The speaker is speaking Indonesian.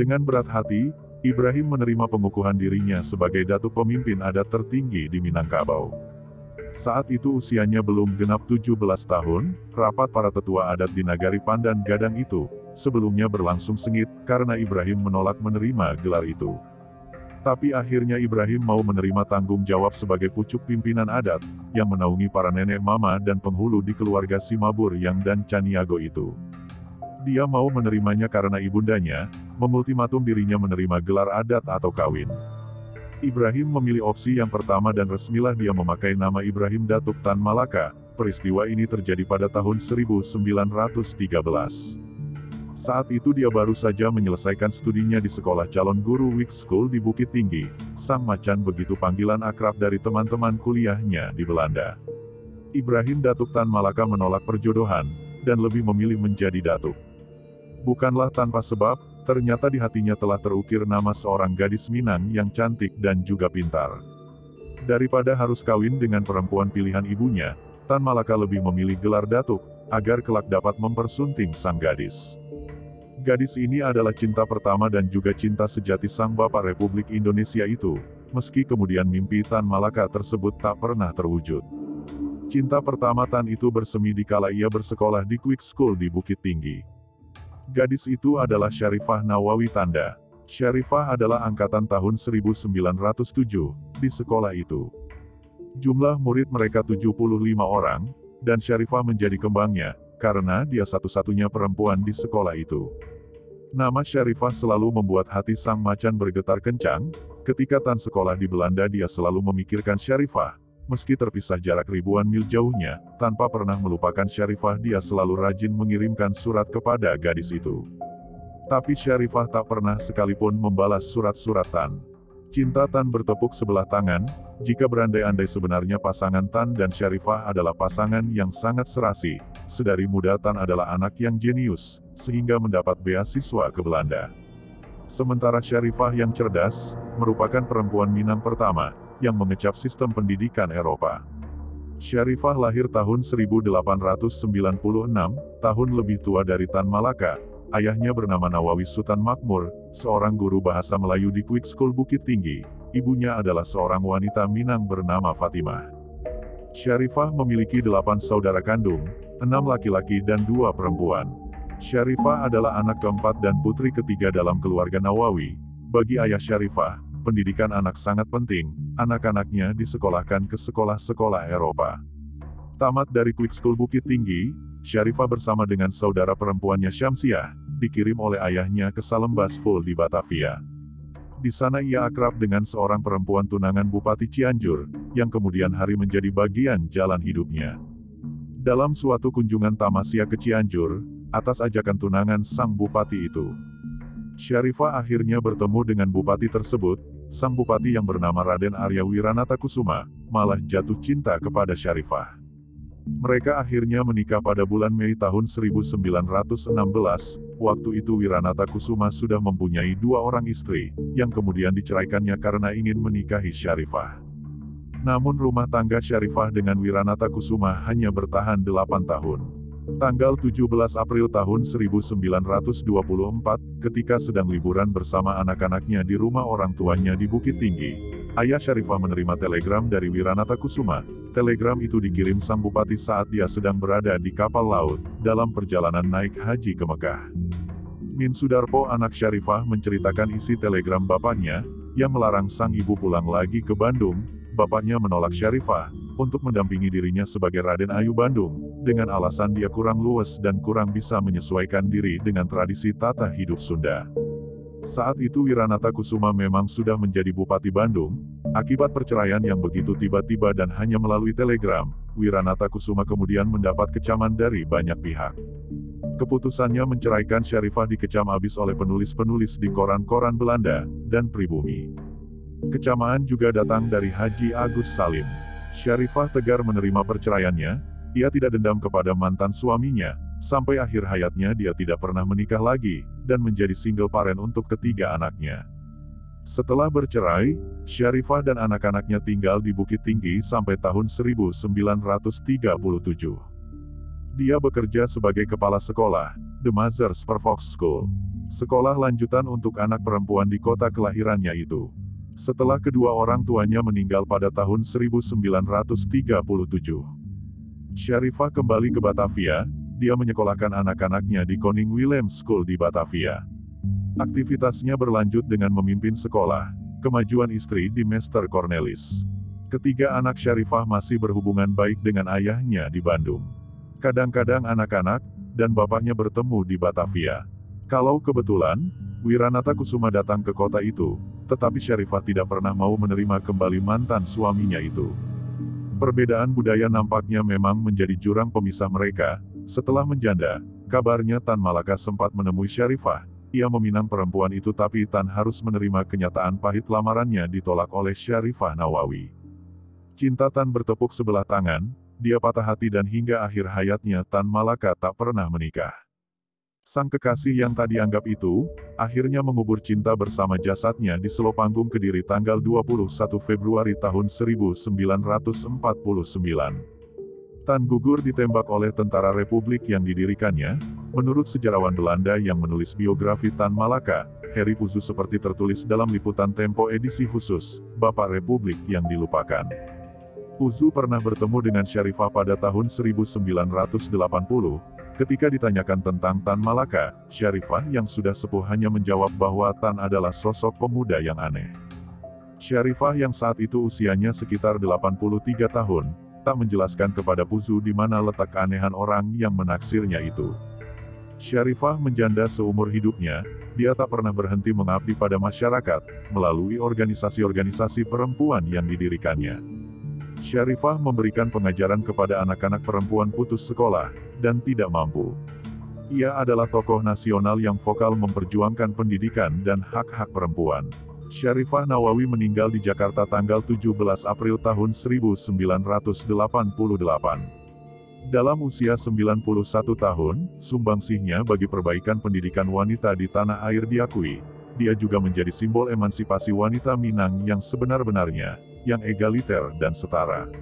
Dengan berat hati, Ibrahim menerima pengukuhan dirinya sebagai datuk pemimpin adat tertinggi di Minangkabau. Saat itu usianya belum genap 17 tahun, rapat para tetua adat di Nagari Pandan Gadang itu, sebelumnya berlangsung sengit, karena Ibrahim menolak menerima gelar itu. Tapi akhirnya Ibrahim mau menerima tanggung jawab sebagai pucuk pimpinan adat, yang menaungi para nenek mama dan penghulu di keluarga Simabur yang dan Caniago itu. Dia mau menerimanya karena ibundanya memultimatum dirinya menerima gelar adat atau kawin. Ibrahim memilih opsi yang pertama dan resmilah dia memakai nama Ibrahim Datuk Tan Malaka. Peristiwa ini terjadi pada tahun 1913. Saat itu dia baru saja menyelesaikan studinya di sekolah calon guru Week School di Bukit Tinggi. Sang Macan begitu panggilan akrab dari teman-teman kuliahnya di Belanda. Ibrahim Datuk Tan Malaka menolak perjodohan, dan lebih memilih menjadi datuk. Bukanlah tanpa sebab, ternyata di hatinya telah terukir nama seorang gadis Minang yang cantik dan juga pintar. Daripada harus kawin dengan perempuan pilihan ibunya, Tan Malaka lebih memilih gelar datuk, agar kelak dapat mempersunting sang gadis. Gadis ini adalah cinta pertama dan juga cinta sejati sang Bapak Republik Indonesia itu, meski kemudian mimpi Tan Malaka tersebut tak pernah terwujud. Cinta pertama Tan itu bersemi dikala ia bersekolah di Quick School di Bukit Tinggi. Gadis itu adalah Syarifah Nawawi Tanda. Syarifah adalah angkatan tahun 1907, di sekolah itu. Jumlah murid mereka 75 orang, dan Syarifah menjadi kembangnya, karena dia satu-satunya perempuan di sekolah itu. Nama Syarifah selalu membuat hati sang macan bergetar kencang. Ketika Tan sekolah di Belanda dia selalu memikirkan Syarifah. Meski terpisah jarak ribuan mil jauhnya, tanpa pernah melupakan Syarifah dia selalu rajin mengirimkan surat kepada gadis itu. Tapi Syarifah tak pernah sekalipun membalas surat-surat Tan. Cinta Tan bertepuk sebelah tangan, jika berandai-andai sebenarnya pasangan Tan dan Syarifah adalah pasangan yang sangat serasi. Sedari muda Tan adalah anak yang jenius, sehingga mendapat beasiswa ke Belanda. Sementara Syarifah yang cerdas, merupakan perempuan Minang pertama, yang mengecap sistem pendidikan Eropa. Syarifah lahir tahun 1896, tahun lebih tua dari Tan Malaka. Ayahnya bernama Nawawi Sultan Makmur, seorang guru bahasa Melayu di Quick School Bukit Tinggi. Ibunya adalah seorang wanita Minang bernama Fatimah. Syarifah memiliki 8 saudara kandung, 6 laki-laki dan 2 perempuan. Syarifah adalah anak keempat dan putri ketiga dalam keluarga Nawawi. Bagi ayah Syarifah, pendidikan anak sangat penting. Anak-anaknya disekolahkan ke sekolah-sekolah Eropa. Tamat dari Quick School Bukit Tinggi, Syarifah bersama dengan saudara perempuannya Syamsiah, dikirim oleh ayahnya ke Salembas Full di Batavia. Di sana ia akrab dengan seorang perempuan tunangan Bupati Cianjur, yang kemudian hari menjadi bagian jalan hidupnya. Dalam suatu kunjungan tamasya ke Cianjur, atas ajakan tunangan sang bupati itu, Syarifah akhirnya bertemu dengan bupati tersebut. Sang bupati yang bernama Raden Arya Wiranata Kusuma, malah jatuh cinta kepada Syarifah. Mereka akhirnya menikah pada bulan Mei tahun 1916, waktu itu Wiranata Kusuma sudah mempunyai 2 orang istri, yang kemudian diceraikannya karena ingin menikahi Syarifah. Namun rumah tangga Syarifah dengan Wiranata Kusuma hanya bertahan 8 tahun. Tanggal 17 April tahun 1924, ketika sedang liburan bersama anak-anaknya di rumah orang tuanya di Bukit Tinggi, ayah Syarifah menerima telegram dari Wiranata Kusuma. Telegram itu dikirim sang bupati saat dia sedang berada di kapal laut, dalam perjalanan naik haji ke Mekah. Min Sudarpo anak Syarifah menceritakan isi telegram bapaknya, yang melarang sang ibu pulang lagi ke Bandung. Bapaknya menolak Syarifah untuk mendampingi dirinya sebagai Raden Ayu Bandung, dengan alasan dia kurang luwes dan kurang bisa menyesuaikan diri dengan tradisi tata hidup Sunda. Saat itu Wiranata Kusuma memang sudah menjadi Bupati Bandung. Akibat perceraian yang begitu tiba-tiba dan hanya melalui telegram, Wiranata Kusuma kemudian mendapat kecaman dari banyak pihak. Keputusannya menceraikan Syarifah dikecam habis oleh penulis-penulis di koran-koran Belanda dan pribumi. Kecaman juga datang dari Haji Agus Salim. Syarifah tegar menerima perceraiannya. Ia tidak dendam kepada mantan suaminya. Sampai akhir hayatnya dia tidak pernah menikah lagi, dan menjadi single parent untuk ketiga anaknya. Setelah bercerai, Syarifah dan anak-anaknya tinggal di Bukit Tinggi sampai tahun 1937. Dia bekerja sebagai kepala sekolah, The Mothers Pervox School. Sekolah lanjutan untuk anak perempuan di kota kelahirannya itu. Setelah kedua orang tuanya meninggal pada tahun 1937. Syarifah kembali ke Batavia, dia menyekolahkan anak-anaknya di Koning Willem School di Batavia. Aktivitasnya berlanjut dengan memimpin sekolah, kemajuan istri di Meester Cornelis. Ketiga anak Syarifah masih berhubungan baik dengan ayahnya di Bandung. Kadang-kadang anak-anak dan bapaknya bertemu di Batavia. Kalau kebetulan, Wiranata Kusuma datang ke kota itu, tetapi Syarifah tidak pernah mau menerima kembali mantan suaminya itu. Perbedaan budaya nampaknya memang menjadi jurang pemisah mereka. Setelah menjanda, kabarnya Tan Malaka sempat menemui Syarifah. Ia meminang perempuan itu tapi Tan harus menerima kenyataan pahit lamarannya ditolak oleh Syarifah Nawawi. Cinta Tan bertepuk sebelah tangan, dia patah hati dan hingga akhir hayatnya Tan Malaka tak pernah menikah. Sang kekasih yang tak dianggap itu, akhirnya mengubur cinta bersama jasadnya di Selopanggung Kediri tanggal 21 Februari tahun 1949. Tan gugur ditembak oleh tentara Republik yang didirikannya. Menurut sejarawan Belanda yang menulis biografi Tan Malaka, Heri Puzu seperti tertulis dalam liputan Tempo edisi khusus, Bapak Republik yang dilupakan. Puzu pernah bertemu dengan Syarifah pada tahun 1980. Ketika ditanyakan tentang Tan Malaka, Syarifah yang sudah sepuh hanya menjawab bahwa Tan adalah sosok pemuda yang aneh. Syarifah yang saat itu usianya sekitar 83 tahun, tak menjelaskan kepada Puzu di mana letak keanehan orang yang menaksirnya itu. Syarifah menjanda seumur hidupnya, dia tak pernah berhenti mengabdi pada masyarakat, melalui organisasi-organisasi perempuan yang didirikannya. Syarifah memberikan pengajaran kepada anak-anak perempuan putus sekolah, dan tidak mampu. Ia adalah tokoh nasional yang vokal memperjuangkan pendidikan dan hak-hak perempuan. Syarifah Nawawi meninggal di Jakarta tanggal 17 April tahun 1988. Dalam usia 91 tahun, sumbangsihnya bagi perbaikan pendidikan wanita di tanah air diakui. Dia juga menjadi simbol emansipasi wanita Minang yang sebenar-benarnya, yang egaliter dan setara.